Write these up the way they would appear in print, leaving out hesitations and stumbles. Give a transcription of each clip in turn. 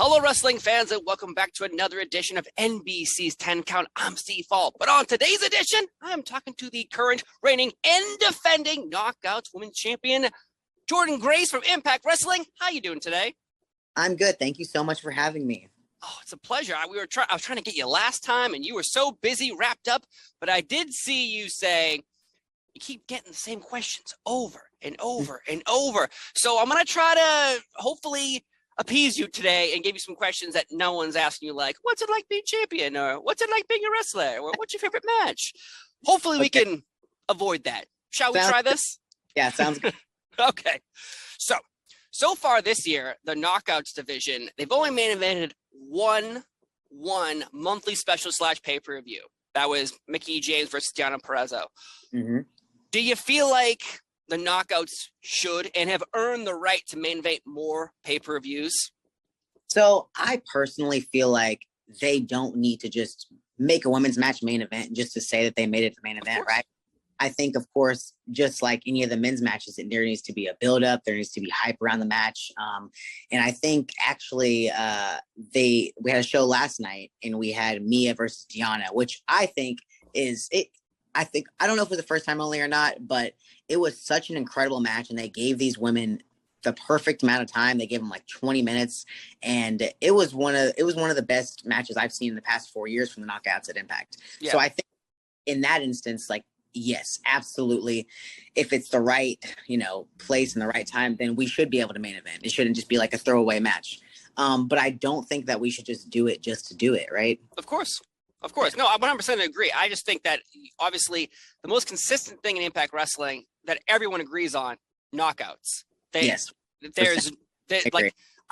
Hello, wrestling fans, and welcome back to another edition of NBC's 10 Count. I'm Steve Fall. But on today's edition, I'm talking to the current reigning and defending Knockouts Women's Champion, Jordynne Grace from Impact Wrestling. How you doing today? I'm good. Thank you so much for having me. Oh, it's a pleasure. I was trying to get you last time, and you were so busy, wrapped up. But I did see you say you keep getting the same questions over and over and over. So I'm going to try to hopefully appease you today and give you some questions that no one's asking you, like, what's it like being champion? Or what's it like being a wrestler? Or what's your favorite match? Hopefully we can avoid that. Shall we try this? Yeah, sounds good. Okay. So far this year, the Knockouts division, they've only main evented one monthly special / pay-per-view. That was Mickie James versus Deonna Purrazzo. Mm-hmm. Do you feel like the Knockouts should and have earned the right to main event more pay-per-views? So I personally feel like they don't need to just make a women's match main event just to say that they made it the main event, right? I think, of course, just like any of the men's matches, there needs to be a build-up. There needs to be hype around the match. And I think actually we had a show last night and we had Mia versus Deonna, which I think is it. I don't know if it was the first time only or not, but it was such an incredible match, and they gave these women the perfect amount of time. They gave them like 20 minutes, and it was one of the best matches I've seen in the past 4 years from the Knockouts at Impact. Yeah. So I think in that instance, like, yes, absolutely. If it's the right, place and the right time, then we should be able to main event. It shouldn't just be like a throwaway match. But I don't think that we should just do it just to do it, right? Of course. No, I 100% agree. I just think that obviously the most consistent thing in Impact Wrestling that everyone agrees on, knockouts. Yes.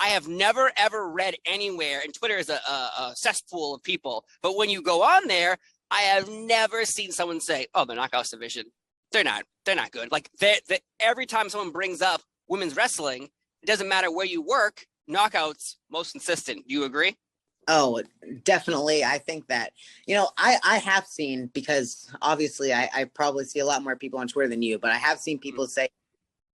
I have never ever read anywhere, and Twitter is a cesspool of people, but when you go on there, I have never seen someone say, "Oh, the Knockouts division, they're not good." Like every time someone brings up women's wrestling, it doesn't matter where you work, Knockouts most consistent. Do you agree? Oh, definitely. I think that, I have seen, because obviously I probably see a lot more people on Twitter than you, but I have seen people say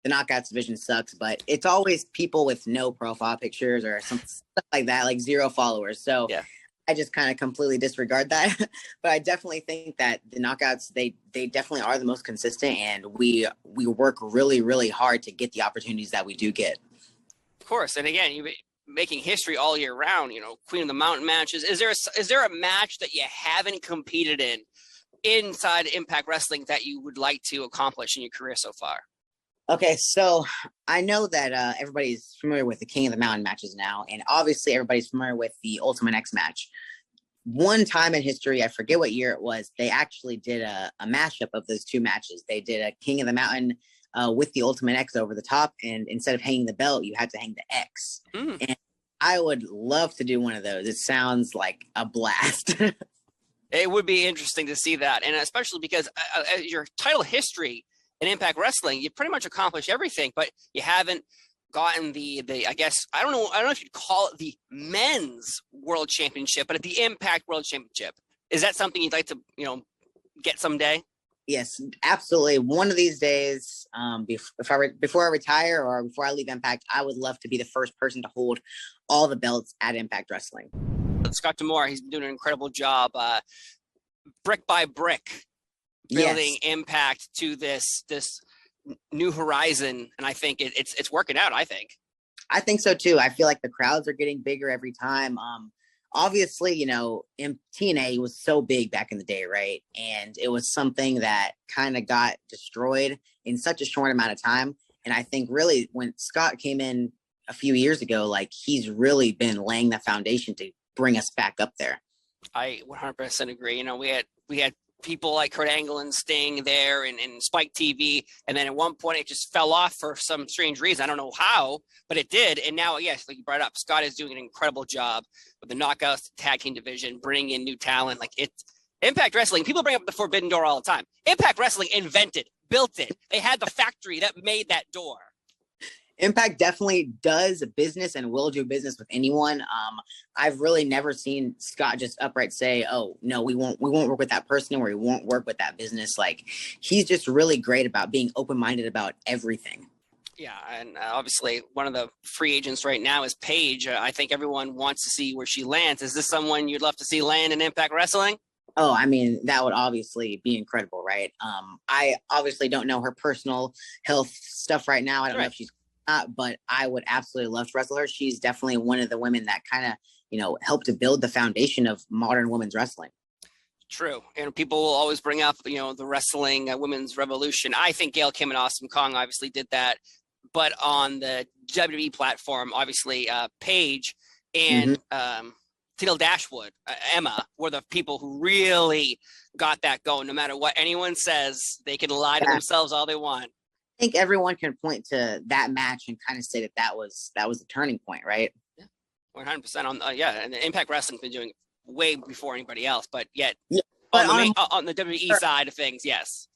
the Knockouts division sucks, but it's always people with no profile pictures or some stuff like that, like 0 followers. So yeah. I just kind of completely disregard that. But I definitely think that the Knockouts, they definitely are the most consistent, and we work really, really hard to get the opportunities that we do get. Of course. And again, you making history all year round, Queen of the Mountain matches. Is there a match that you haven't competed in inside Impact Wrestling that you would like to accomplish in your career so far? Okay, so I know that everybody's familiar with the King of the Mountain matches now, and obviously everybody's familiar with the Ultimate X match. One time in history, I forget what year it was, they actually did a mashup of those two matches. They did a King of the Mountain with the Ultimate X over the top, and instead of hanging the belt, you had to hang the X. And I would love to do one of those. It sounds like a blast. It would be interesting to see that, and especially because your title history in Impact Wrestling, you pretty much accomplished everything, but you haven't gotten the I guess I don't know if you'd call it the men's world championship, but at the Impact World Championship. Is that something you'd like to get someday? Yes, absolutely. One of these days, before I retire or before I leave Impact, I would love to be the first person to hold all the belts at Impact Wrestling. Scott D'Amore, he's been doing an incredible job, brick by brick, building Impact to this new horizon, and I think it's working out. I think so too. I feel like the crowds are getting bigger every time. Obviously, TNA was so big back in the day, right? And it was something that kind of got destroyed in such a short amount of time. And I think really when Scott came in a few years ago, like, he's really been laying the foundation to bring us back up there. I 100% agree. We had people like Kurt Angle and Sting there and Spike TV. And then at one point it just fell off for some strange reason. I don't know how, but it did. And now, yes, like you brought up, Scott is doing an incredible job with the Knockouts tag team division, bringing in new talent. Like it's Impact Wrestling. People bring up the Forbidden Door all the time. Impact Wrestling built it. They had the factory that made that door. Impact definitely does business and will do business with anyone. I've really never seen Scott just upright say, "Oh no, we won't work with that person, or we won't work with that business." Like, he's just really great about being open-minded about everything. Yeah, and obviously one of the free agents right now is Paige. I think everyone wants to see where she lands. Is this someone you'd love to see land in Impact Wrestling? Oh, I mean, that would obviously be incredible, right? I obviously don't know her personal health stuff right now. I don't know Right. if she's not, but I would absolutely love to wrestle her. She's definitely one of the women that kind of, helped to build the foundation of modern women's wrestling. True. And people will always bring up, the wrestling women's revolution. I think Gail Kim and Awesome Kong obviously did that. But on the WWE platform, obviously, Paige and Teal Dashwood, Emma, were the people who really got that going. No matter what anyone says, they can lie to themselves all they want. I think everyone can point to that match and kind of say that was the turning point, right? Yeah, 100% on. And Impact Wrestling's been doing it way before anybody else, but yet but on the WWE side of things, yes.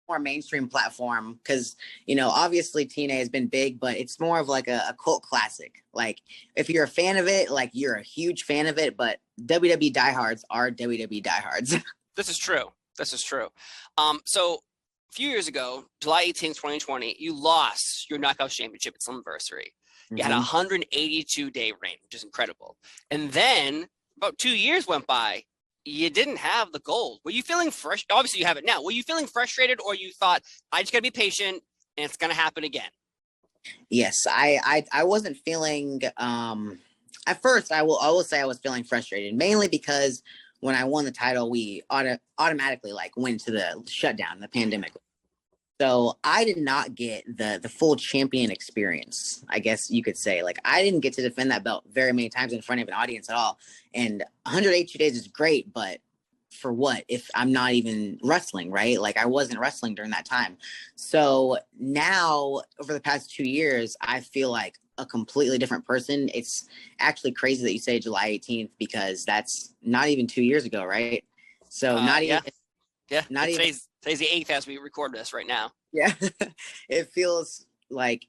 More mainstream platform, because obviously TNA has been big, but it's more of like a cult classic. Like, if you're a fan of it, like, you're a huge fan of it, but WWE diehards are WWE diehards. This is true. So a few years ago, July 18th, 2020, you lost your Knockouts Championship at Slammiversary. You had a 182-day reign, which is incredible. And then about 2 years went by, you didn't have the gold. Were you feeling fresh? Obviously, you have it now. Were you feeling frustrated, or you thought, I just got to be patient and it's going to happen again? Yes, I wasn't feeling. At first, I will say I was feeling frustrated, mainly because when I won the title, we automatically went to the shutdown, the pandemic. So I did not get the full champion experience, I guess you could say. Like, I didn't get to defend that belt very many times in front of an audience at all. And 182 days is great, but for what if I'm not even wrestling, right? Like, I wasn't wrestling during that time. So now, over the past 2 years, I feel like a completely different person. It's actually crazy that you say July 18th, because that's not even 2 years ago, right? So not even. Yeah, not even. Today's the 8th as we record this right now. Yeah, it feels like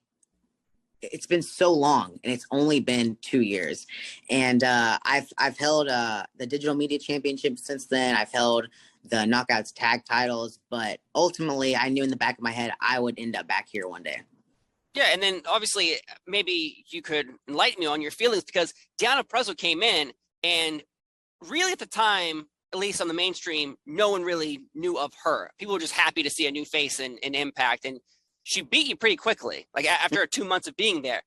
it's been so long, and it's only been 2 years. And I've held the digital media championship since then. I've held the Knockouts tag titles, but ultimately, I knew in the back of my head I would end up back here one day. Yeah, and then obviously maybe you could enlighten me on your feelings, because Deonna Purrazzo came in, and really at the time, at least on the mainstream, no one really knew of her. People were just happy to see a new face in Impact, and she beat you pretty quickly. Like, after 2 months of being there,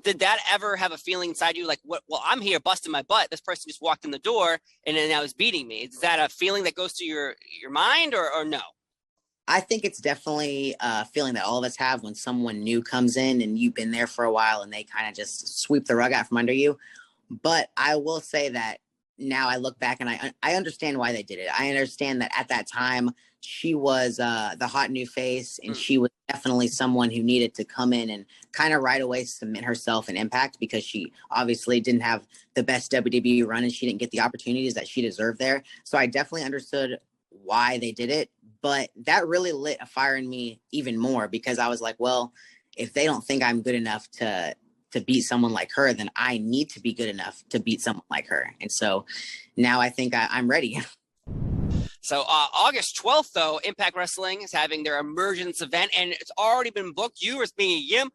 did that ever have a feeling inside you like, what? Well, I'm here busting my butt. This person just walked in the door and then now is beating me. Is that a feeling that goes to your mind, or no? I think it's definitely a feeling that all of us have when someone new comes in and you've been there for a while and they kind of just sweep the rug out from under you. But I will say that now I look back and I understand why they did it. I understand that at that time she was the hot new face, and she was definitely someone who needed to come in and kind of right away cement herself in Impact, because she obviously didn't have the best WWE run and she didn't get the opportunities that she deserved there. So I definitely understood why they did it, but that really lit a fire in me even more, because I was like, well, if they don't think I'm good enough to beat someone like her, then I need to be good enough to beat someone like her. And so now I think I'm ready. So August 12th, though, Impact Wrestling is having their Emergence event, and it's already been booked. You as being a Yim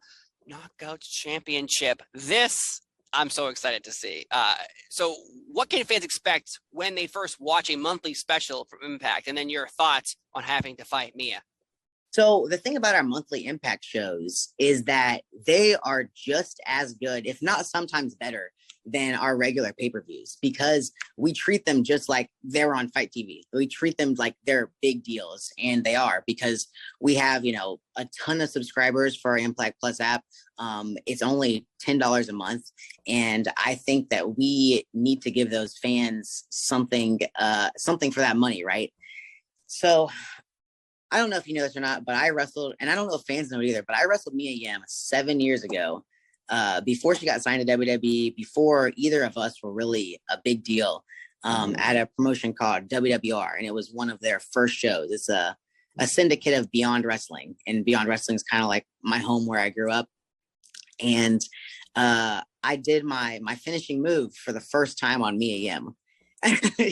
Knockouts Championship. This I'm so excited to see. So what can fans expect when they first watch a monthly special from Impact, and then your thoughts on having to fight Mia? So the thing about our monthly Impact shows is that they are just as good, if not sometimes better, than our regular pay-per-views, because we treat them just like they're on Fight TV. We treat them like they're big deals, and they are, because we have, a ton of subscribers for our Impact Plus app. It's only $10 a month, and I think that we need to give those fans something for that money, right? So I don't know if you know this or not, but I wrestled, and I don't know if fans know it either, but I wrestled Mia Yim 7 years ago, before she got signed to WWE, before either of us were really a big deal, at a promotion called WWR, and it was one of their first shows. It's a syndicate of Beyond Wrestling, and Beyond Wrestling is kind of like my home where I grew up. And I did my finishing move for the first time on Mia Yim.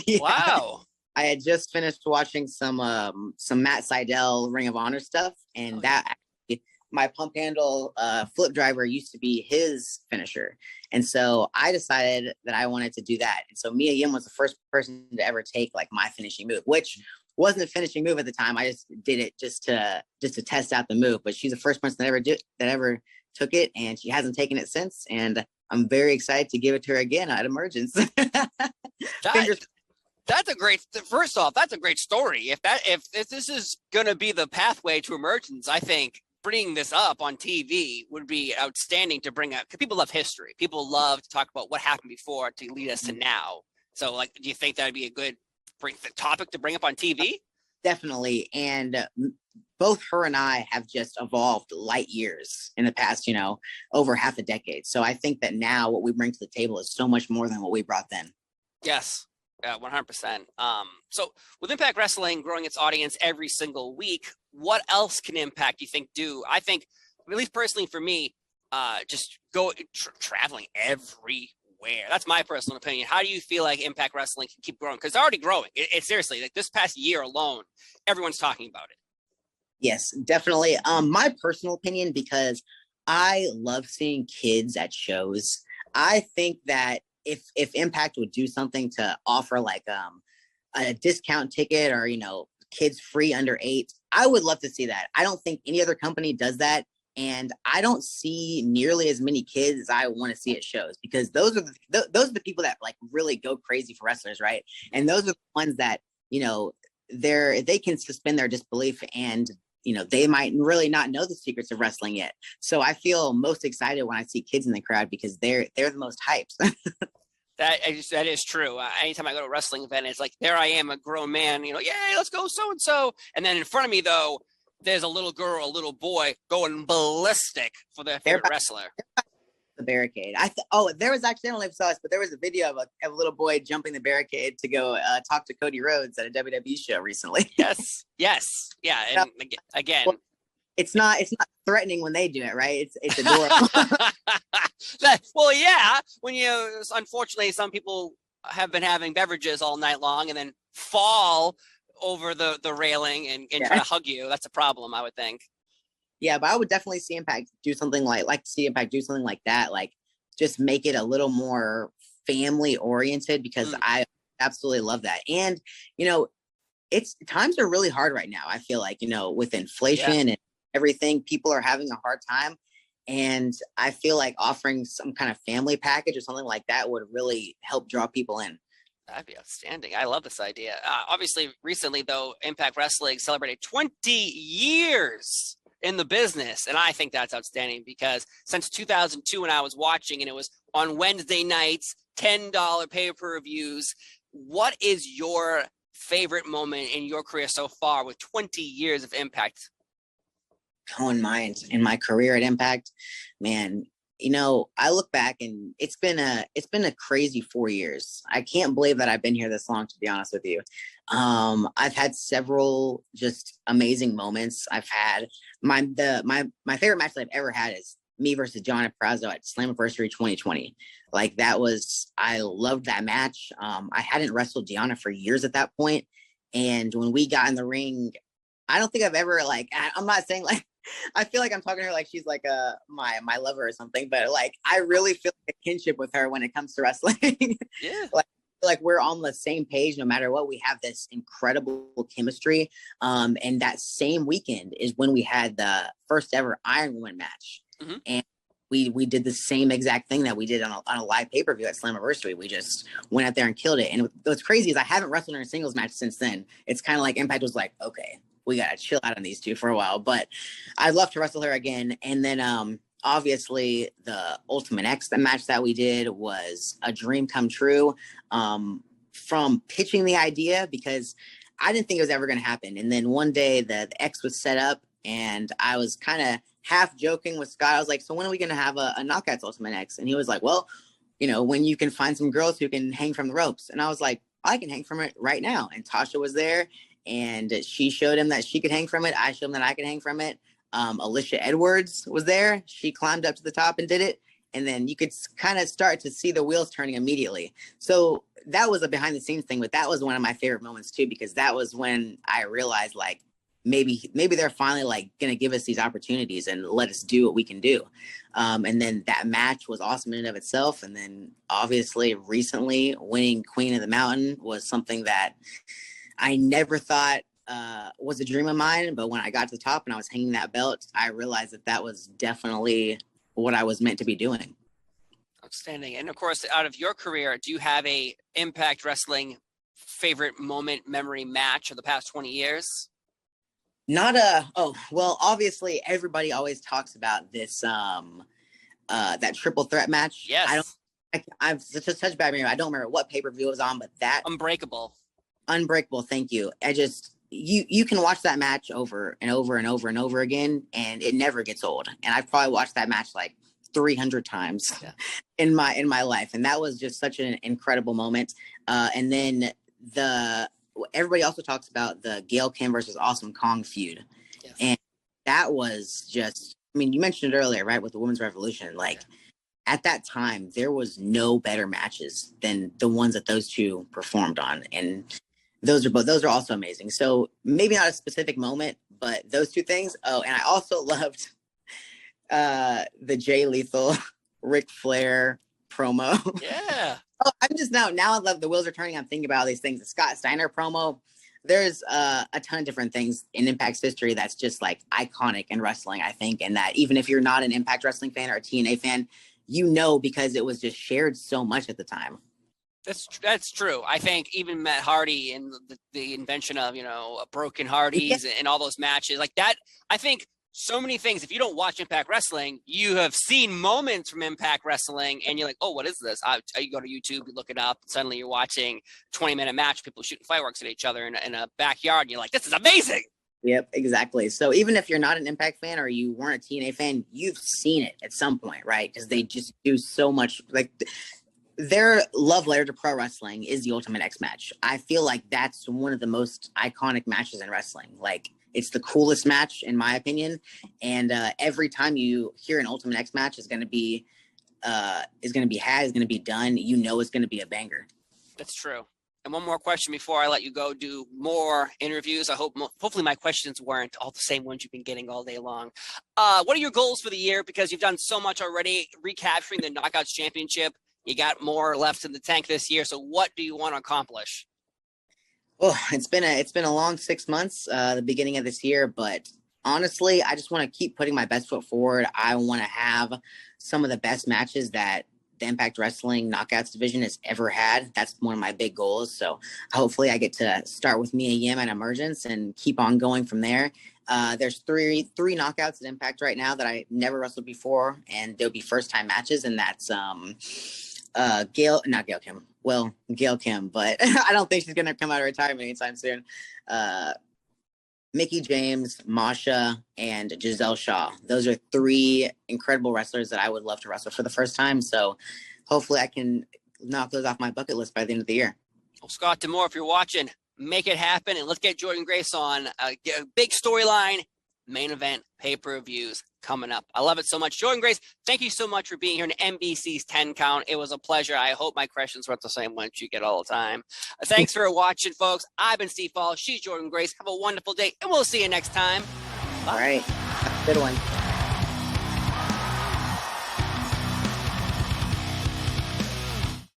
Yeah. Wow. I had just finished watching some Matt Sydal Ring of Honor stuff, and that actually my pump handle flip driver used to be his finisher. And so I decided that I wanted to do that. And so Mia Yim was the first person to ever take like my finishing move, which wasn't a finishing move at the time. I just did it just to test out the move. But she's the first person that ever took it, and she hasn't taken it since. And I'm very excited to give it to her again at Emergence. That's a great. First off, that's a great story. If this is going to be the pathway to Emergence, I think bringing this up on TV would be outstanding to bring up, because people love history. People love to talk about what happened before to lead us to now. So, like, do you think that'd be a good topic to bring up on TV? Definitely. And both her and I have just evolved light years in the past, over half a decade. So I think that now what we bring to the table is so much more than what we brought then. Yes. 100%. So with Impact Wrestling growing its audience every single week, what else can Impact, you think, do? I think, at least personally for me, just go traveling everywhere. That's my personal opinion. How do you feel like Impact Wrestling can keep growing? Because they're already growing. It's seriously, like this past year alone, everyone's talking about it. Yes, definitely. My personal opinion, because I love seeing kids at shows. I think that if Impact would do something to offer like a discount ticket or kids free under 8, I would love to see that. I don't think any other company does that, and I don't see nearly as many kids as I want to see at shows, because those are the people that like really go crazy for wrestlers, right? And those are the ones that they can suspend their disbelief, and they might really not know the secrets of wrestling yet. So I feel most excited when I see kids in the crowd, because they're the most hyped. That is true. Anytime I go to a wrestling event, it's like, there I am, a grown man, yay, let's go so-and-so. And then in front of me, though, there's a little girl, a little boy going ballistic for their favorite wrestler. The barricade. There was actually, I don't know if you saw this, but there was a video of a little boy jumping the barricade to go talk to Cody Rhodes at a WWE show recently. Yes. Yeah. And again, well, it's not threatening when they do it, right? It's adorable. Well, yeah. When unfortunately, some people have been having beverages all night long and then fall over the railing and try to hug you. That's a problem, I would think. Yeah, but I would definitely see Impact do something like that. Like, just make it a little more family oriented, because I absolutely love that. And times are really hard right now. I feel like with inflation and everything, people are having a hard time, and I feel like offering some kind of family package or something like that would really help draw people in. That'd be outstanding. I love this idea. Obviously, recently though, Impact Wrestling celebrated 20 years in the business, and I think that's outstanding, because since 2002, when I was watching, and it was on Wednesday nights, $10 pay-per-views, what is your favorite moment in your career so far with 20 years of Impact? In my career at Impact, man, I look back and it's been a crazy 4 years. I can't believe that I've been here this long, to be honest with you. I've had several just amazing moments. I've had my favorite match that I've ever had is me versus John Prazo at Slammiversary 2020. Like, I loved that match. I hadn't wrestled Gianna for years at that point, and when we got in the ring, I don't think I've ever I'm not saying I feel like I'm talking to her like she's like my lover or something, but like I really feel like a kinship with her when it comes to wrestling. Yeah. like we're on the same page no matter what. We have this incredible chemistry. And that same weekend is when we had the first ever Iron Woman match. Mm-hmm. And we did the same exact thing that we did on a live pay-per-view at Slammiversary. We just went out there and killed it. And what's crazy is I haven't wrestled in a singles match since then. It's kind of like Impact was like, okay, we got to chill out on these two for a while, but I'd love to wrestle her again. And then, obviously the Ultimate X, the match that we did was a dream come true, from pitching the idea, because I didn't think it was ever going to happen. And then one day the X was set up, and I was kind of half joking with Scott. I was like, so when are we going to have a Knockouts Ultimate X? And he was like, well, when you can find some girls who can hang from the ropes. And I was like, I can hang from it right now. And Tasha was there, and she showed him that she could hang from it. I showed him that I could hang from it. Alicia Edwards was there. She climbed up to the top and did it. And then you could kind of start to see the wheels turning immediately. So that was a behind the scenes thing, but that was one of my favorite moments too, because that was when I realized, like, maybe they're finally like going to give us these opportunities and let us do what we can do. And then that match was awesome in and of itself. And then obviously recently winning Queen of the Mountain was something that I never thought was a dream of mine. But when I got to the top and I was hanging that belt, I realized that was definitely what I was meant to be doing. Outstanding. And of course, out of your career, do you have a Impact Wrestling favorite moment, memory match of the past 20 years? Well, obviously everybody always talks about this, that triple threat match. Yes. I'm such bad memory. I don't remember what pay-per-view it was on, but that Unbreakable. Thank you. You can watch that match over and over and over and over again, and it never gets old. And I've probably watched that match like 300 times in my life. And that was just such an incredible moment. And then everybody also talks about the Gail Kim versus Awesome Kong feud. Yes. And that was just, I mean, you mentioned it earlier, right? With the Women's Revolution, like at that time, there was no better matches than the ones that those two performed on. And those are also amazing. So maybe not a specific moment, but those two things. Oh, and I also loved the Jay Lethal Ric Flair promo. Yeah. Oh, I'm just now I love the wheels are turning. I'm thinking about all these things. The Scott Steiner promo. There's a ton of different things in Impact's history that's just like iconic in wrestling, I think. And that even if you're not an Impact Wrestling fan or a TNA fan, you know, because it was just shared so much at the time. That's true. I think even Matt Hardy and the invention of, Broken Hardys and all those matches like that, I think so many things. If you don't watch Impact Wrestling, you have seen moments from Impact Wrestling and you're like, oh, what is this? You go to YouTube, you look it up, and suddenly you're watching 20-minute match, people shooting fireworks at each other in a backyard. And you're like, this is amazing. Yep, exactly. So even if you're not an Impact fan or you weren't a TNA fan, you've seen it at some point, right? Because they just do so much. Like their love letter to pro wrestling is the Ultimate X match. I feel like that's one of the most iconic matches in wrestling. Like it's the coolest match in my opinion. And every time you hear an Ultimate X match is going to be done, it's going to be a banger. That's true. And one more question before I let you go do more interviews. Hopefully my questions weren't all the same ones you've been getting all day long. What are your goals for the year? Because you've done so much already, recapturing the Knockouts Championship. You got more left in the tank this year. So what do you want to accomplish? Well, it's been a long 6 months, the beginning of this year, but honestly, I just want to keep putting my best foot forward. I want to have some of the best matches that the Impact Wrestling Knockouts division has ever had. That's one of my big goals. So hopefully I get to start with Mia Yim at Emergence and keep on going from there. There's three knockouts at Impact right now that I never wrestled before, and they'll be first time matches. And that's, Gail Kim, but I don't think she's going to come out of retirement anytime soon. Mickie James, Masha, and Giselle Shaw. Those are three incredible wrestlers that I would love to wrestle for the first time. So hopefully I can knock those off my bucket list by the end of the year. Well, Scott D'Amore, if you're watching, make it happen. And let's get Jordynne Grace on a big storyline, main event, pay-per-views coming up. I love it so much. Jordynne Grace, thank you so much for being here in NBC's 10 Count. It was a pleasure. I hope my questions weren't the same ones you get all the time. Thanks for watching, folks. I've been Steve Fall. She's Jordynne Grace. Have a wonderful day, and we'll see you next time. Bye. All right. Have a good one.